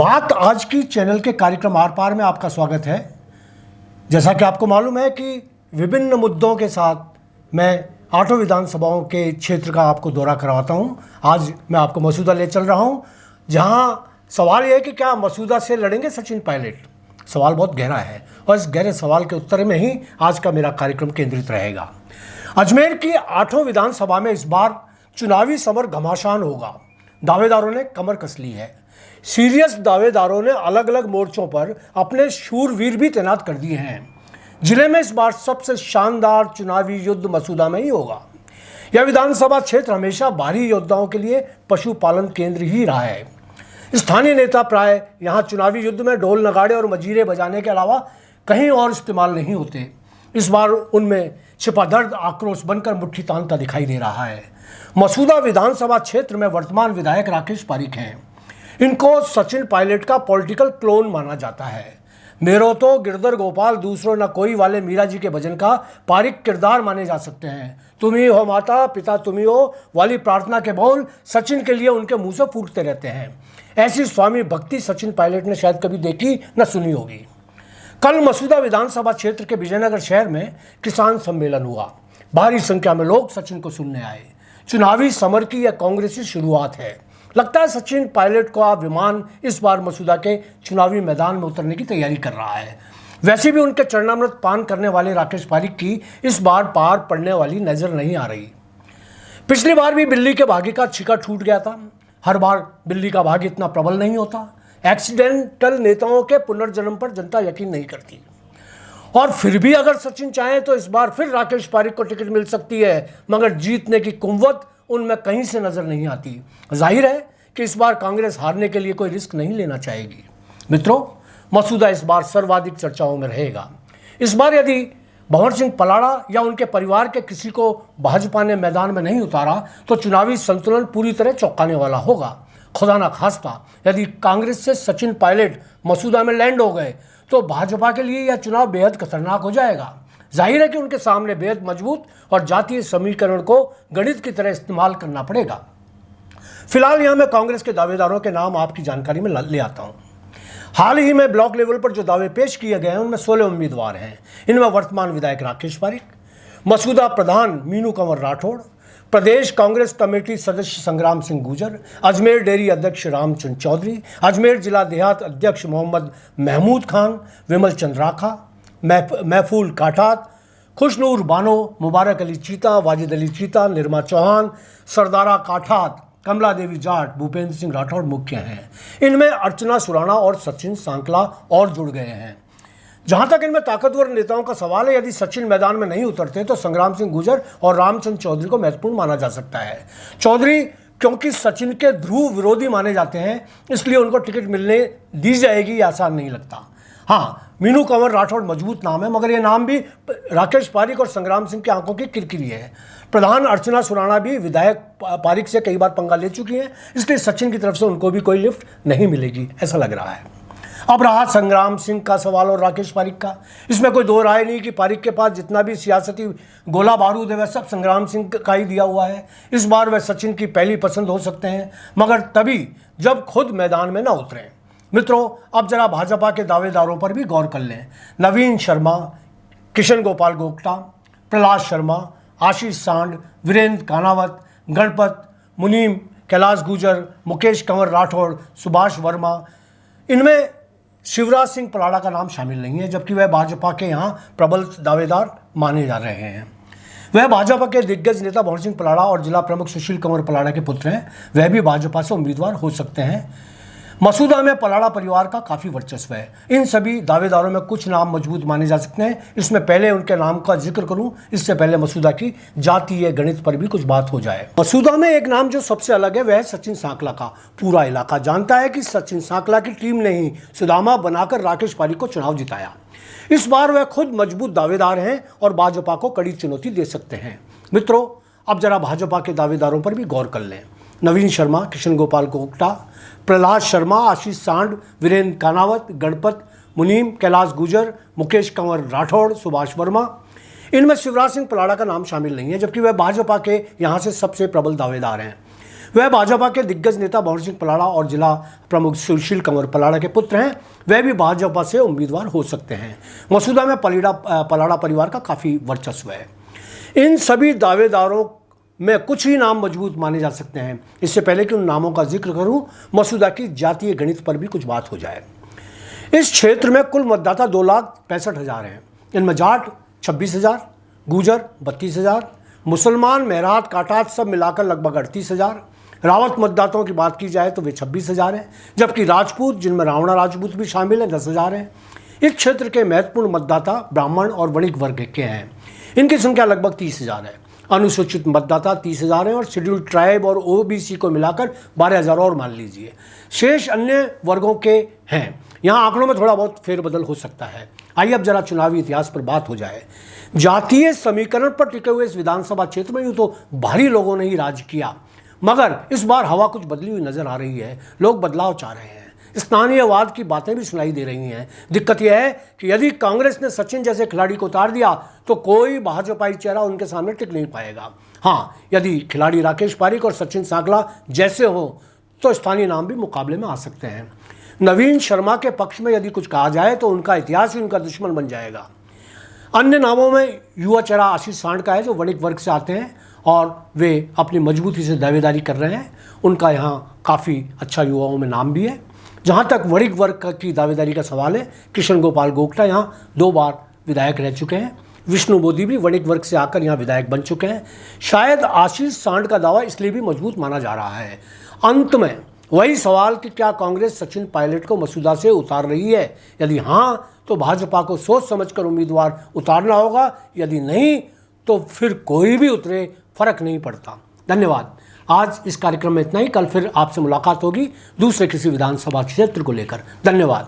बात आज की चैनल के कार्यक्रम आर पार में आपका स्वागत है। जैसा कि आपको मालूम है कि विभिन्न मुद्दों के साथ मैं 8 विधानसभाओं के क्षेत्र का आपको दौरा करवाता हूं। आज मैं आपको मसूदा ले चल रहा हूं, जहां सवाल यह है कि क्या मसूदा से लड़ेंगे सचिन पायलट। सवाल बहुत गहरा है और इस गहरे सवाल के उत्तर में ही आज का मेरा कार्यक्रम केंद्रित रहेगा। अजमेर की 8 विधानसभा में इस बार चुनावी समर घमासान होगा। दावेदारों ने कमर कस ली है। सीरियस दावेदारों ने अलग अलग मोर्चों पर अपने शूरवीर भी तैनात कर दिए हैं। जिले में इस बार सबसे शानदार चुनावी युद्ध मसूदा में ही होगा। यह विधानसभा क्षेत्र हमेशा बाहरी योद्धाओं के लिए पशुपालन केंद्र ही रहा है। स्थानीय नेता प्राय यहां चुनावी युद्ध में ढोल नगाड़े और मजीरे बजाने के अलावा कहीं और इस्तेमाल नहीं होते। इस बार उनमें छिपा दर्द आक्रोश बनकर मुट्ठी तानता दिखाई दे रहा है। मसूदा विधानसभा क्षेत्र में वर्तमान विधायक राकेश पारीक हैं। इनको सचिन पायलट का पॉलिटिकल क्लोन माना जाता है। मेरो तो गिरधर गोपाल दूसरों न कोई वाले मीरा जी के भजन का पारिक किरदार माने जा सकते हैं। तुम ही हो माता पिता तुम ही हो वाली प्रार्थना के बोल सचिन के लिए उनके मुंह से फूटते रहते हैं। ऐसी स्वामी भक्ति सचिन पायलट ने शायद कभी देखी न सुनी होगी। कल मसूदा विधानसभा क्षेत्र के विजयनगर शहर में किसान सम्मेलन हुआ। भारी संख्या में लोग सचिन को सुनने आए। चुनावी समर की यह कांग्रेसी शुरुआत है। लगता है सचिन पायलट का विमान इस बार मसूदा के चुनावी मैदान में उतरने की तैयारी कर रहा है। वैसे भी उनके चरणामृत पान करने वाले राकेश पारीक की इस बार पार पड़ने वाली नजर नहीं आ रही। पिछली बार भी बिल्ली के भाग्य का छिका छूट गया था। हर बार बिल्ली का भाग्य इतना प्रबल नहीं होता। एक्सीडेंटल नेताओं के पुनर्जन्म पर जनता यकीन नहीं करती। और फिर भी अगर सचिन चाहें तो इस बार फिर राकेश पारीक को टिकट मिल सकती है, मगर जीतने की कुव्वत उनमें कहीं से नजर नहीं आती। जाहिर है कि इस बार कांग्रेस हारने के लिए कोई रिस्क नहीं लेना चाहेगी। मित्रों, मसूदा इस बार सर्वाधिक चर्चाओं में रहेगा। इस बार यदि भंवर सिंह पलाड़ा या उनके परिवार के किसी को भाजपा ने मैदान में नहीं उतारा तो चुनावी संतुलन पूरी तरह चौंकाने वाला होगा। खुदा ना खास्ता यदि कांग्रेस से सचिन पायलट मसूदा में लैंड हो गए तो भाजपा के लिए यह चुनाव बेहद खतरनाक हो जाएगा। जाहिर है कि उनके सामने बेहद मजबूत और जातीय समीकरण को गणित की तरह इस्तेमाल करना पड़ेगा। फिलहाल यहां मैं कांग्रेस के दावेदारों के नाम आपकी जानकारी में ले आता हूं। हाल ही में ब्लॉक लेवल पर जो दावे पेश किए गए हैं उनमें 16 उम्मीदवार हैं। इनमें वर्तमान विधायक राकेश पारीक, मसूदा प्रधान मीनू कंवर राठौड़, प्रदेश कांग्रेस कमेटी सदस्य संग्राम सिंह गुजर, अजमेर डेयरी अध्यक्ष रामचंद्र चौधरी, अजमेर जिला देहात अध्यक्ष मोहम्मद महमूद खान, विमल चंद राखा, महफूल काठात, खुशनूर बानो, मुबारक अली चीता, वाजिद अली चीता, निर्मा चौहान, सरदारा काठात, कमला देवी जाट, भूपेंद्र सिंह राठौड़ मुख्य हैं। इनमें अर्चना सुराणा और सचिन सांकला और जुड़ गए हैं। जहां तक इनमें ताकतवर नेताओं का सवाल है, यदि सचिन मैदान में नहीं उतरते तो संग्राम सिंह गुजर और रामचंद्र चौधरी को महत्वपूर्ण माना जा सकता है। चौधरी क्योंकि सचिन के ध्रुव विरोधी माने जाते हैं, इसलिए उनको टिकट मिलने दी जाएगी ये आसान नहीं लगता। हाँ, मीनू कंवर राठौड़ मजबूत नाम है, मगर ये नाम भी राकेश पारीक और संग्राम सिंह की आंखों की किरकिरी है। प्रधान अर्चना सुराणा भी विधायक पारीक से कई बार पंगा ले चुकी हैं, इसलिए सचिन की तरफ से उनको भी कोई लिफ्ट नहीं मिलेगी ऐसा लग रहा है। अब रहा संग्राम सिंह का सवाल और राकेश पारीक का। इसमें कोई दो राय नहीं कि पारीक के पास जितना भी सियासती गोला बारूद है वह सब संग्राम सिंह का ही दिया हुआ है। इस बार वह सचिन की पहली पसंद हो सकते हैं, मगर तभी जब खुद मैदान में ना उतरें। मित्रों, अब जरा भाजपा के दावेदारों पर भी गौर कर लें। नवीन शर्मा, किशन गोपाल गोगटा, प्रहलाद शर्मा, आशीष सांड, वीरेंद्र कानावत, गणपत, मुनीम, कैलाश गुजर, मुकेश कंवर राठौड़, सुभाष वर्मा, इनमें शिवराज सिंह पलाड़ा का नाम शामिल नहीं है, जबकि वह भाजपा के यहाँ प्रबल दावेदार माने जा रहे हैं। वह भाजपा के दिग्गज नेता भंवर सिंह पलाड़ा और जिला प्रमुख सुशील कंवर पलाड़ा के पुत्र हैं। वह भी भाजपा से उम्मीदवार हो सकते हैं। मसूदा में पलाड़ा परिवार का काफी वर्चस्व है। इन सभी दावेदारों में कुछ नाम मजबूत माने जा सकते हैं। इसमें पहले उनके नाम का जिक्र करूं, इससे पहले मसूदा की जातीय गणित पर भी कुछ बात हो जाए। मसूदा में एक नाम जो सबसे अलग है वह है सचिन सांकला का। पूरा इलाका जानता है कि सचिन सांकला की टीम ने ही सुदामा बनाकर राकेश पारीक को चुनाव जिताया। इस बार वह खुद मजबूत दावेदार हैं और भाजपा को कड़ी चुनौती दे सकते हैं। मित्रों, अब जरा भाजपा के दावेदारों पर भी गौर कर लें। नवीन शर्मा, किशन गोपाल गोगटा, प्रहलाद शर्मा, आशीष सांड, वीरेंद्र कानावत, गणपत, मुनीम, कैलाश गुजर, मुकेश कंवर राठौड़, सुभाष वर्मा, इनमें शिवराज सिंह पलाड़ा का नाम शामिल नहीं है, जबकि वह भाजपा के यहाँ से सबसे प्रबल दावेदार हैं। वह भाजपा के दिग्गज नेता भंवर सिंह पलाड़ा और जिला प्रमुख सुशील कंवर पलाड़ा के पुत्र हैं। वह भी भाजपा से उम्मीदवार हो सकते हैं। मसूदा में पलाड़ा परिवार का काफ़ी वर्चस्व है। इन सभी दावेदारों में कुछ ही नाम मजबूत माने जा सकते हैं। इससे पहले कि उन नामों का जिक्र करूं, मसूदा की जातीय गणित पर भी कुछ बात हो जाए। इस क्षेत्र में कुल मतदाता 2,65,000 हैं। इनमें जाट 26,000, गुजर 32,000, मुसलमान, मेहरात, काटात सब मिलाकर लगभग 38,000। रावत मतदाताओं की बात की जाए तो वे 26,000 हैं, जबकि राजपूत, जिनमें रावणा राजपूत भी शामिल हैं, 10,000 हैं। इस क्षेत्र के महत्वपूर्ण मतदाता ब्राह्मण और वणिक वर्ग के हैं। इनकी संख्या लगभग 30,000 है। अनुसूचित मतदाता 30,000 हैं और शेड्यूल ट्राइब और ओबीसी को मिलाकर 12,000 और मान लीजिए। शेष अन्य वर्गों के हैं। यहाँ आंकड़ों में थोड़ा बहुत फेरबदल हो सकता है। आइए अब जरा चुनावी इतिहास पर बात हो जाए। जातीय समीकरण पर टिके हुए इस विधानसभा क्षेत्र में यूँ तो भारी लोगों ने ही राज किया, मगर इस बार हवा कुछ बदली हुई नजर आ रही है। लोग बदलाव चाह रहे हैं। स्थानीयवाद की बातें भी सुनाई दे रही हैं। दिक्कत यह है कि यदि कांग्रेस ने सचिन जैसे खिलाड़ी को उतार दिया तो कोई भाजपाई चेहरा उनके सामने टिक नहीं पाएगा। हाँ, यदि खिलाड़ी राकेश पारीक और सचिन सांगला जैसे हों तो स्थानीय नाम भी मुकाबले में आ सकते हैं। नवीन शर्मा के पक्ष में यदि कुछ कहा जाए तो उनका इतिहास ही उनका दुश्मन बन जाएगा। अन्य नामों में युवा चेहरा आशीष सांड का है, जो वणिक वर्ग से आते हैं और वे अपनी मजबूती से दावेदारी कर रहे हैं। उनका यहाँ काफ़ी अच्छा युवाओं में नाम भी है। जहाँ तक वणिक वर्ग की दावेदारी का सवाल है, कृष्ण गोपाल गोगटा यहाँ 2 बार विधायक रह चुके हैं। विष्णु मोदी भी वणिक वर्ग से आकर यहाँ विधायक बन चुके हैं। शायद आशीष सांड का दावा इसलिए भी मजबूत माना जा रहा है। अंत में वही सवाल कि क्या कांग्रेस सचिन पायलट को मसूदा से उतार रही है? यदि हाँ, तो भाजपा को सोच समझकर उम्मीदवार उतारना होगा। यदि नहीं तो फिर कोई भी उतरे, फर्क नहीं पड़ता। धन्यवाद। आज इस कार्यक्रम में इतना ही। कल फिर आपसे मुलाकात होगी दूसरे किसी विधानसभा क्षेत्र को लेकर। धन्यवाद।